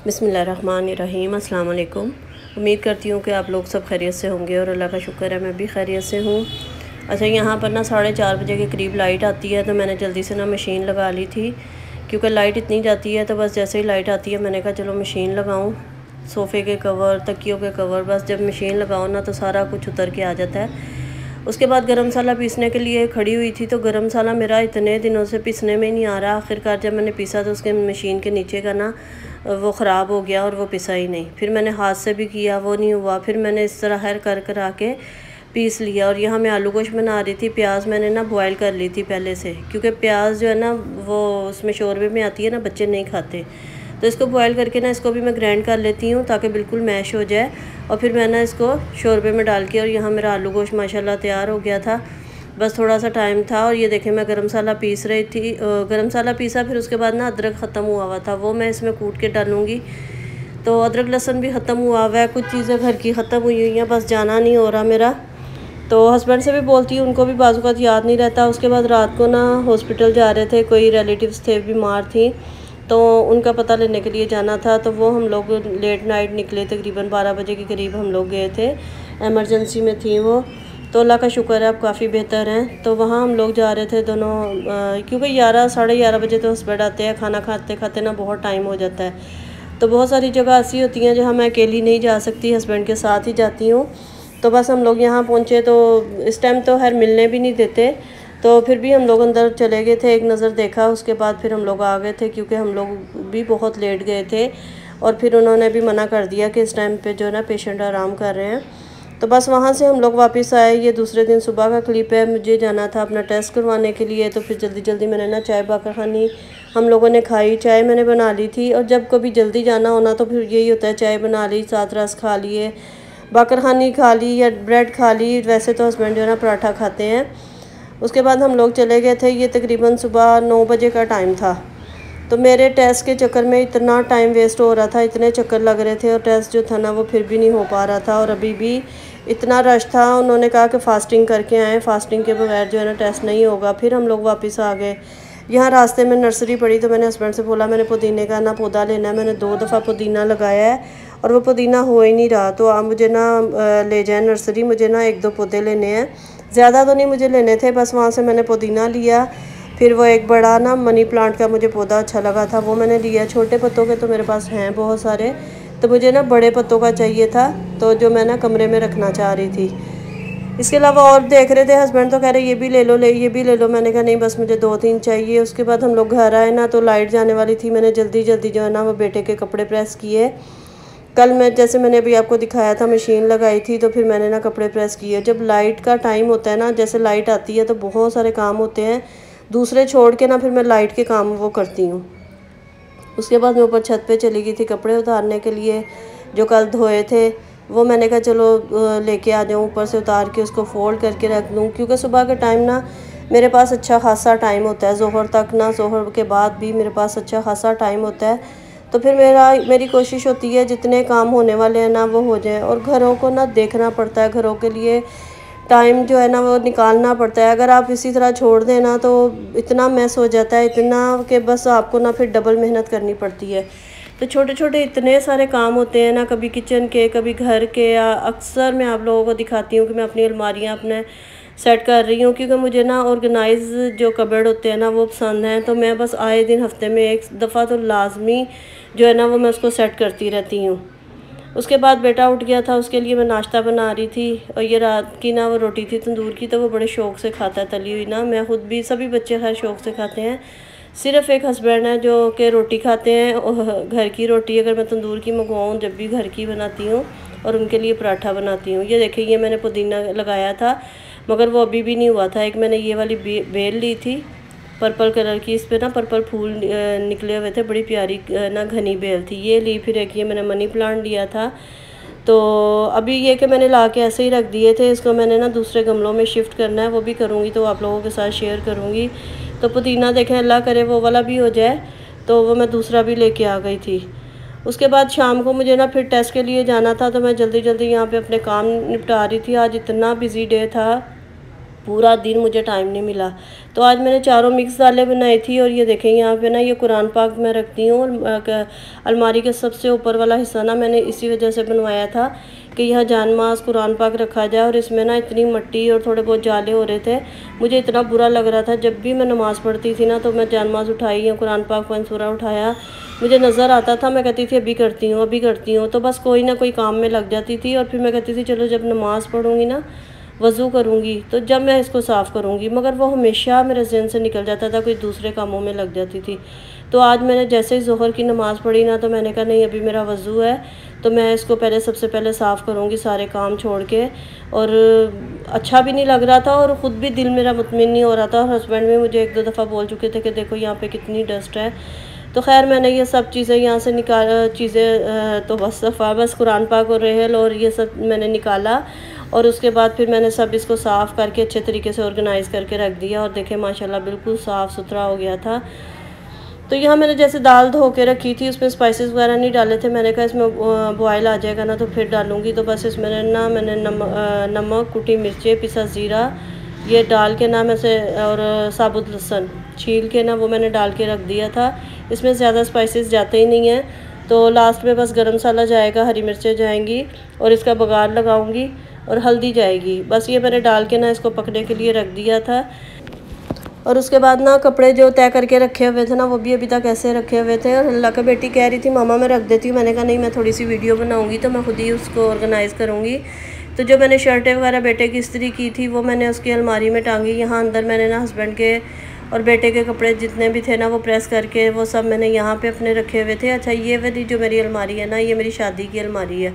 बिस्मिल्लाहिर्रहमानिर्रहीम। अस्सलाम वालेकुम। उम्मीद करती हूँ कि आप लोग सब खैरियत से होंगे और अल्लाह का शुक्र है मैं भी खैरियत से हूँ। अच्छा, यहाँ पर ना 4:30 बजे के करीब लाइट आती है, तो मैंने जल्दी से ना मशीन लगा ली थी क्योंकि लाइट इतनी जाती है। तो बस जैसे ही लाइट आती है मैंने कहा चलो मशीन लगाऊँ। सोफ़े के कवर, तकियों के कवर, बस जब मशीन लगाओ ना तो सारा कुछ उतर के आ जाता है। उसके बाद गरम मसाला पीसने के लिए खड़ी हुई थी, तो गरम मसाला मेरा इतने दिनों से पीसने में ही नहीं आ रहा। आखिरकार जब मैंने पीसा तो उसके मशीन के नीचे का ना वो ख़राब हो गया और वो पिसा ही नहीं। फिर मैंने हाथ से भी किया, वो नहीं हुआ। फिर मैंने इस तरह हर कर आके पीस लिया। और यहाँ मैं आलू गोश्त बना रही थी। प्याज मैंने ना बॉयल कर ली थी पहले से, क्योंकि प्याज जो है ना वो उसमें शोरबे में आती है ना, बच्चे नहीं खाते। तो इसको बॉयल करके ना इसको भी मैं ग्राइंड कर लेती हूँ ताकि बिल्कुल मैश हो जाए। और फिर मैं ना इसको शोरबे में डाल के, और यहाँ मेरा आलू गोश्त माशाल्लाह तैयार हो गया था। बस थोड़ा सा टाइम था। और ये देखें मैं गरम मसाला पीस रही थी, गरम मसाला पीसा। फिर उसके बाद ना अदरक ख़त्म हुआ था, वो मैं इसमें कूट के डालूँगी। तो अदरक लहसुन भी ख़त्म हुआ है, कुछ चीज़ें घर की ख़त्म हुई हुई हैं, बस जाना नहीं हो रहा मेरा। तो हस्बैंड से भी बोलती हूँ, उनको भी बाज़ औक़ात याद नहीं रहता। उसके बाद रात को ना हॉस्पिटल जा रहे थे, कोई रिलेटिव्स थे बीमार थी, तो उनका पता लेने के लिए जाना था। तो वो हम लोग लेट नाइट निकले, तकरीबन 12 बजे के करीब हम लोग गए थे। एमरजेंसी में थी वो, तो अल्लाह का शुक्र है अब काफ़ी बेहतर हैं। तो वहाँ हम लोग जा रहे थे दोनों, क्योंकि 11 साढ़े 11 बजे तो हस्बैंड आते हैं। खाना खाते खाते ना बहुत टाइम हो जाता है। तो बहुत सारी जगह ऐसी होती हैं जहाँ मैं अकेली नहीं जा सकती, हस्बैंड के साथ ही जाती हूँ। तो बस हम लोग यहाँ पहुँचे, तो इस टाइम तो खैर मिलने भी नहीं देते, तो फिर भी हम लोग अंदर चले गए थे, एक नज़र देखा। उसके बाद फिर हम लोग आ गए थे, क्योंकि हम लोग भी बहुत लेट गए थे। और फिर उन्होंने भी मना कर दिया कि इस टाइम पे जो है ना पेशेंट आराम कर रहे हैं। तो बस वहाँ से हम लोग वापस आए। ये दूसरे दिन सुबह का क्लिप है। मुझे जाना था अपना टेस्ट करवाने के लिए, तो फिर जल्दी जल्दी मैंने ना चाय बाकर खानी हम लोगों ने खाई। चाय मैंने बना ली थी, और जब कभी जल्दी जाना होना तो फिर यही होता है, चाय बना ली, साथ रस खा लिए, बाकर खानी खा ली या ब्रेड खा ली। वैसे तो हस्बैंड जो है ना पराठा खाते हैं। उसके बाद हम लोग चले गए थे। ये तकरीबन सुबह 9 बजे का टाइम था। तो मेरे टेस्ट के चक्कर में इतना टाइम वेस्ट हो रहा था, इतने चक्कर लग रहे थे, और टेस्ट जो था ना वो फिर भी नहीं हो पा रहा था। और अभी भी इतना रश था। उन्होंने कहा कि फ़ास्टिंग करके आएँ, फ़ास्टिंग के बगैर जो है ना टेस्ट नहीं होगा। फिर हम लोग वापस आ गए। यहाँ रास्ते में नर्सरी पड़ी, तो मैंने हस्बैंड से बोला मैंने पुदीने का ना पौधा लेना है। मैंने 2 दफ़ा पुदीना लगाया है और वो पुदीना हो ही नहीं रहा। तो आप मुझे ना ले जाएँ नर्सरी, मुझे ना 1-2 पौधे लेने हैं, ज़्यादा तो नहीं मुझे लेने थे। बस वहाँ से मैंने पुदीना लिया। फिर वो एक बड़ा ना मनी प्लांट का मुझे पौधा अच्छा लगा था, वो मैंने लिया। छोटे पत्तों के तो मेरे पास हैं बहुत सारे, तो मुझे ना बड़े पत्तों का चाहिए था, तो जो मैं ना कमरे में रखना चाह रही थी। इसके अलावा और देख रहे थे। हस्बैंड तो कह रहे ये भी ले लो, ये भी ले लो। मैंने कहा नहीं, बस मुझे 2-3 चाहिए। उसके बाद हम लोग घर आए ना, तो लाइट जाने वाली थी। मैंने जल्दी जल्दी जो है ना वो बेटे के कपड़े प्रेस किए। कल मैं जैसे मैंने अभी आपको दिखाया था मशीन लगाई थी, तो फिर मैंने ना कपड़े प्रेस किए। जब लाइट का टाइम होता है ना, जैसे लाइट आती है तो बहुत सारे काम होते हैं, दूसरे छोड़ के ना फिर मैं लाइट के काम वो करती हूँ। उसके बाद मैं ऊपर छत पे चली गई थी कपड़े उतारने के लिए, जो कल धोए थे। वो मैंने कहा चलो लेके आ जाऊँ, ऊपर से उतार के उसको फोल्ड करके रख दूँ, क्योंकि सुबह के टाइम ना मेरे पास अच्छा खासा टाइम होता है। ज़ोहर तक ना, ज़ोहर के बाद भी मेरे पास अच्छा खासा टाइम होता है। तो फिर मेरी कोशिश होती है जितने काम होने वाले हैं ना वो हो जाएं। और घरों को ना देखना पड़ता है, घरों के लिए टाइम जो है ना वो निकालना पड़ता है। अगर आप इसी तरह छोड़ दें ना तो इतना मैस हो जाता है, इतना कि बस आपको ना फिर डबल मेहनत करनी पड़ती है। तो छोटे छोटे इतने सारे काम होते हैं ना, कभी किचन के, कभी घर के। या अक्सर मैं आप लोगों को दिखाती हूँ कि मैं अपनी अलमारियाँ अपने सेट कर रही हूँ, क्योंकि मुझे ना ऑर्गेनाइज जो कबर्ड होते हैं ना वो पसंद हैं। तो मैं बस आए दिन हफ्ते में एक दफ़ा तो लाजमी जो है ना वो मैं उसको सेट करती रहती हूँ। उसके बाद बेटा उठ गया था, उसके लिए मैं नाश्ता बना रही थी। और ये रात की ना वो रोटी थी तंदूर की, तो वो बड़े शौक़ से खाता है तली हुई ना। मैं ख़ुद भी, सभी बच्चे हर शौक़ से खाते हैं। सिर्फ़ एक हस्बैंड है जो कि रोटी खाते हैं, और घर की रोटी अगर मैं तंदूर की मंगवाऊँ, जब भी घर की बनाती हूँ, और उनके लिए पराठा बनाती हूँ। ये देखिए, ये मैंने पुदीना लगाया था मगर वो अभी भी नहीं हुआ था। एक मैंने ये वाली बेल ली थी पर्पल कलर की, इस पे ना पर्पल फूल निकले हुए थे, बड़ी प्यारी ना घनी बेल थी, ये ली। फिर एक ये मैंने मनी प्लांट लिया था। तो अभी ये कि मैंने ला के ऐसे ही रख दिए थे, इसको मैंने ना दूसरे गमलों में शिफ्ट करना है, वो भी करूँगी तो आप लोगों के साथ शेयर करूँगी। तो पुदीना देखें, अल्लाह करे वो वाला भी हो जाए, तो वो मैं दूसरा भी लेके आ गई थी। उसके बाद शाम को मुझे ना फिर टेस्ट के लिए जाना था, तो मैं जल्दी जल्दी यहाँ पे अपने काम निपटा रही थी। आज इतना बिज़ी डे था, पूरा दिन मुझे टाइम नहीं मिला। तो आज मैंने चारों मिक्स दालें बनाई थी। और ये देखें यहाँ पे ना ये कुरान पाक मैं रखती हूँ, अलमारी के सबसे ऊपर वाला हिस्सा ना मैंने इसी वजह से बनवाया था कि यहाँ जानमाज कुरान पाक रखा जाए। और इसमें ना इतनी मिट्टी और थोड़े बहुत जाले हो रहे थे, मुझे इतना बुरा लग रहा था। जब भी मैं नमाज़ पढ़ती थी ना तो मैं जानमाज उठाई या कुरान पाक मंसूरा उठाया, मुझे नज़र आता था, मैं कहती थी अभी करती हूँ अभी करती हूँ। तो बस कोई ना कोई काम में लग जाती थी। और फिर मैं कहती थी चलो जब नमाज़ पढ़ूँगी ना, वज़ू करूँगी, तो जब मैं इसको साफ़ करूँगी, मगर वो हमेशा मेरे ज़हन से निकल जाता था, कोई दूसरे कामों में लग जाती थी। तो आज मैंने जैसे ही ज़ोहर की नमाज़ पढ़ी ना, तो मैंने कहा नहीं अभी मेरा वज़ू है, तो मैं इसको पहले सबसे पहले साफ़ करूँगी सारे काम छोड़ के। और अच्छा भी नहीं लग रहा था और ख़ुद भी दिल मेरा मुतमिन नहीं हो रहा था। और हस्बैंड भी मुझे 1-2 दफ़ा बोल चुके थे कि देखो यहाँ पे कितनी डस्ट है। तो खैर मैंने ये सब चीज़ें यहाँ से तो बस कुरान पाक और रेहल और ये सब मैंने निकाला। और उसके बाद फिर मैंने सब इसको साफ़ करके अच्छे तरीके से ऑर्गेनाइज़ करके रख दिया। और देखें माशाल्लाह बिल्कुल साफ़ सुथरा हो गया था। तो यहाँ मैंने जैसे दाल धो के रखी थी, उसमें स्पाइसेस वगैरह नहीं डाले थे। मैंने कहा इसमें बॉयल आ जाएगा ना तो फिर डालूँगी। तो बस इसमें ना मैंने नमक, कुटी मिर्चें, पिसा ज़ीरा ये डाल के ना मैं और साबुत लहसुन छील के ना वो मैंने डाल के रख दिया था। इसमें ज़्यादा स्पाइसेस जाते ही नहीं हैं। तो लास्ट में बस गरम मसाला जाएगा, हरी मिर्चें जाएंगी और इसका बघार लगाऊंगी और हल्दी जाएगी। बस ये मैंने डाल के ना इसको पकने के लिए रख दिया था। और उसके बाद ना कपड़े जो तय करके रखे हुए थे ना, वो भी अभी तक ऐसे रखे हुए थे। और अल्लाह का बेटी कह रही थी मामा मैं रख देती हूँ। मैंने कहा नहीं, मैं थोड़ी सी वीडियो बनाऊँगी तो मैं खुद ही उसको ऑर्गेनाइज़ करूँगी। तो जो मैंने शर्टें वगैरह बेटे की इस्त्री की थी वो मैंने उसकी अलमारी में टांगी। यहाँ अंदर मैंने ना हस्बैंड के और बेटे के कपड़े जितने भी थे ना वो प्रेस करके वो सब मैंने यहाँ पे अपने रखे हुए थे। अच्छा ये वाली जो मेरी अलमारी है ना, ये मेरी शादी की अलमारी है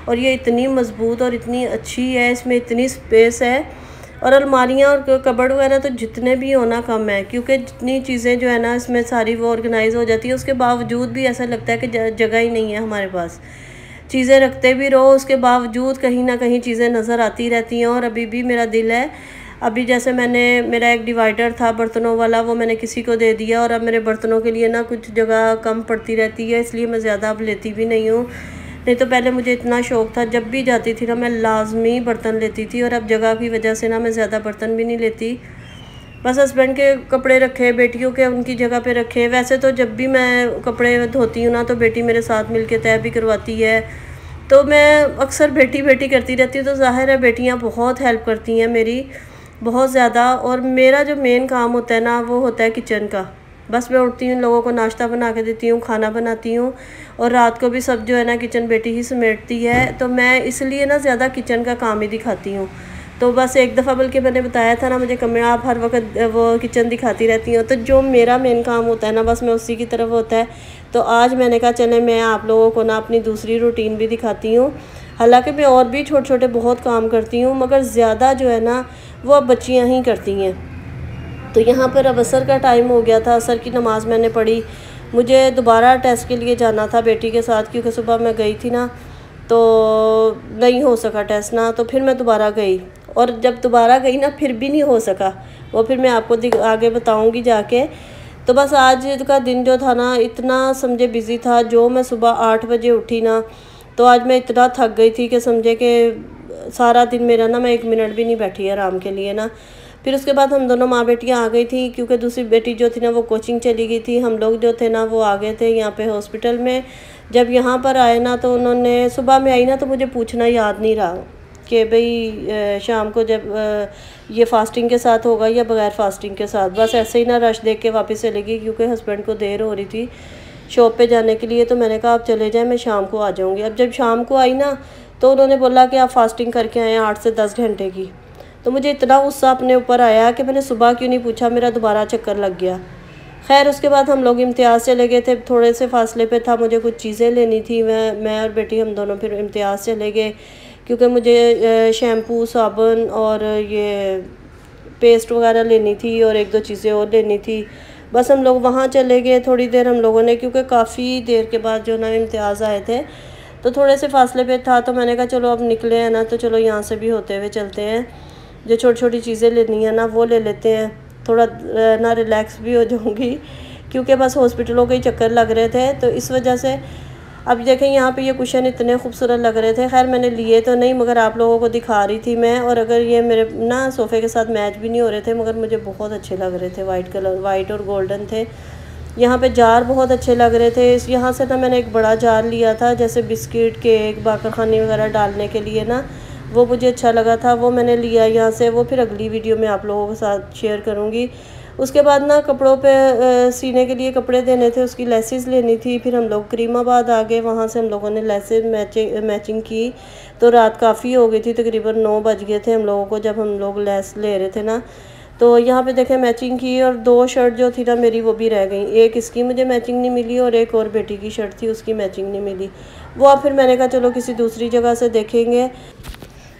और ये इतनी मज़बूत और इतनी अच्छी है, इसमें इतनी स्पेस है। और अलमारियाँ और कबर्ड वगैरह तो जितने भी होना कम है, क्योंकि जितनी चीज़ें जो है ना इसमें सारी वो ऑर्गेनाइज़ हो जाती है। उसके बावजूद भी ऐसा लगता है कि जगह ही नहीं है हमारे पास। चीज़ें रखते भी रहो, उसके बावजूद कहीं ना कहीं चीज़ें नज़र आती रहती हैं। और अभी भी मेरा दिल है, अभी जैसे मेरा एक डिवाइडर था बर्तनों वाला, वो मैंने किसी को दे दिया। और अब मेरे बर्तनों के लिए ना कुछ जगह कम पड़ती रहती है, इसलिए मैं ज़्यादा अब लेती भी नहीं हूँ। नहीं तो पहले मुझे इतना शौक़ था, जब भी जाती थी ना मैं लाजमी बर्तन लेती थी। और अब जगह की वजह से ना मैं ज़्यादा बर्तन भी नहीं लेती। बस हस्बैंड के कपड़े रखे, बेटियों के उनकी जगह पे रखे। वैसे तो जब भी मैं कपड़े धोती हूँ ना तो बेटी मेरे साथ मिलके तय भी करवाती है। तो मैं अक्सर बेटी बेटी करती रहती हूँ। तो ज़ाहिर है बेटियाँ बहुत हेल्प करती हैं मेरी, बहुत ज़्यादा। और मेरा जो मेन काम होता है ना वो होता है किचन का। बस मैं उठती हूँ, लोगों को नाश्ता बना के देती हूँ, खाना बनाती हूँ और रात को भी सब जो है ना किचन बेटी ही समेटती है। तो मैं इसलिए ना ज़्यादा किचन का काम ही दिखाती हूँ। तो बस एक दफ़ा बल्कि मैंने बताया था ना मुझे कमरा, आप हर वक्त वो किचन दिखाती रहती हूँ। तो जो मेरा मेन काम होता है ना बस मैं उसी की तरफ होता है। तो आज मैंने कहा चले मैं आप लोगों को ना अपनी दूसरी रूटीन भी दिखाती हूँ। हालांकि मैं और भी छोटे छोटे बहुत काम करती हूँ, मगर ज़्यादा जो है ना वो अब बच्चियाँ ही करती हैं। तो यहाँ पर अब असर का टाइम हो गया था, असर की नमाज़ मैंने पढ़ी। मुझे दोबारा टेस्ट के लिए जाना था बेटी के साथ, क्योंकि सुबह मैं गई थी ना तो नहीं हो सका टेस्ट ना। तो फिर मैं दोबारा गई और जब दोबारा गई ना फिर भी नहीं हो सका, वो फिर मैं आपको आगे बताऊँगी जाके। तो बस आज का दिन जो था ना इतना समझे बिज़ी था। जो मैं सुबह 8 बजे उठी ना तो आज मैं इतना थक गई थी कि समझे कि सारा दिन मेरा ना मैं 1 मिनट भी नहीं बैठी आराम के लिए ना। फिर उसके बाद हम दोनों माँ बेटियाँ आ गई थी, क्योंकि दूसरी बेटी जो थी ना वो कोचिंग चली गई थी। हम लोग जो थे ना वो आ गए थे यहाँ पे हॉस्पिटल में। जब यहाँ पर आए ना तो उन्होंने सुबह में आई ना तो मुझे पूछना याद नहीं रहा कि भाई शाम को जब ये फास्टिंग के साथ होगा या बगैर फास्टिंग के साथ। बस ऐसे ही ना रश देख के वापस चली गई, क्योंकि हस्बैंड को देर हो रही थी शॉप पे जाने के लिए। तो मैंने कहा आप चले जाएं, मैं शाम को आ जाऊँगी। अब जब शाम को आई ना तो उन्होंने बोला कि आप फास्टिंग करके आएँ 8 से 10 घंटे की। तो मुझे इतना गुस्सा अपने ऊपर आया कि मैंने सुबह क्यों नहीं पूछा, मेरा दोबारा चक्कर लग गया। खैर उसके बाद हम लोग इम्तियाज़ चले गए थे, थोड़े से फासले पे था, मुझे कुछ चीज़ें लेनी थी। मैं और बेटी हम दोनों फिर इम्तियाज़ चले गए, क्योंकि मुझे शैम्पू, साबुन और ये पेस्ट वगैरह लेनी थी और 1-2 चीज़ें और लेनी थी। बस हम लोग वहाँ चले गए। थोड़ी देर हम लोगों ने, क्योंकि काफ़ी देर के बाद जो ना इम्तियाज़ आए थे तो थोड़े से फासले पे था। तो मैंने कहा चलो अब निकले हैं ना तो चलो यहाँ से भी होते हुए चलते हैं, जो छोटी छोटी चीज़ें लेनी है ना वो ले लेते हैं, थोड़ा ना रिलैक्स भी हो जाऊंगी, क्योंकि बस हॉस्पिटलों के ही चक्कर लग रहे थे। तो इस वजह से अब देखें यहाँ पे ये कुशन इतने खूबसूरत लग रहे थे। खैर मैंने लिए तो नहीं, मगर आप लोगों को दिखा रही थी मैं। और अगर ये मेरे ना सोफ़े के साथ मैच भी नहीं हो रहे थे, मगर मुझे बहुत अच्छे लग रहे थे। वाइट कलर, वाइट और गोल्डन थे। यहाँ पे जार बहुत अच्छे लग रहे थे। इस यहाँ से ना मैंने एक बड़ा जार लिया था, जैसे बिस्किट, केक, बाकरखानी वगैरह डालने के लिए ना, वो मुझे अच्छा लगा था, वो मैंने लिया यहाँ से। वो फिर अगली वीडियो में आप लोगों के साथ शेयर करूँगी। उसके बाद ना कपड़ों पे सीने के लिए कपड़े देने थे, उसकी लेसेस लेनी थी। फिर हम लोग करीमाबाद आ गए, वहाँ से हम लोगों ने लेसेस मैचिंग की। तो रात काफ़ी हो गई थी, तकरीबन 9 बज गए थे हम लोगों को जब हम लोग लेस ले रहे थे ना। तो यहाँ पे देखें मैचिंग की, और 2 शर्ट जो थी ना मेरी वो भी रह गई। एक इसकी मुझे मैचिंग नहीं मिली और एक और बेटी की शर्ट थी, उसकी मैचिंग नहीं मिली। वो अब फिर मैंने कहा चलो किसी दूसरी जगह से देखेंगे।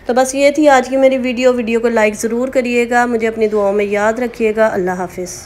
तो बस ये थी आज की मेरी वीडियो को लाइक ज़रूर करिएगा, मुझे अपनी दुआओं में याद रखिएगा। अल्लाह हाफिज़।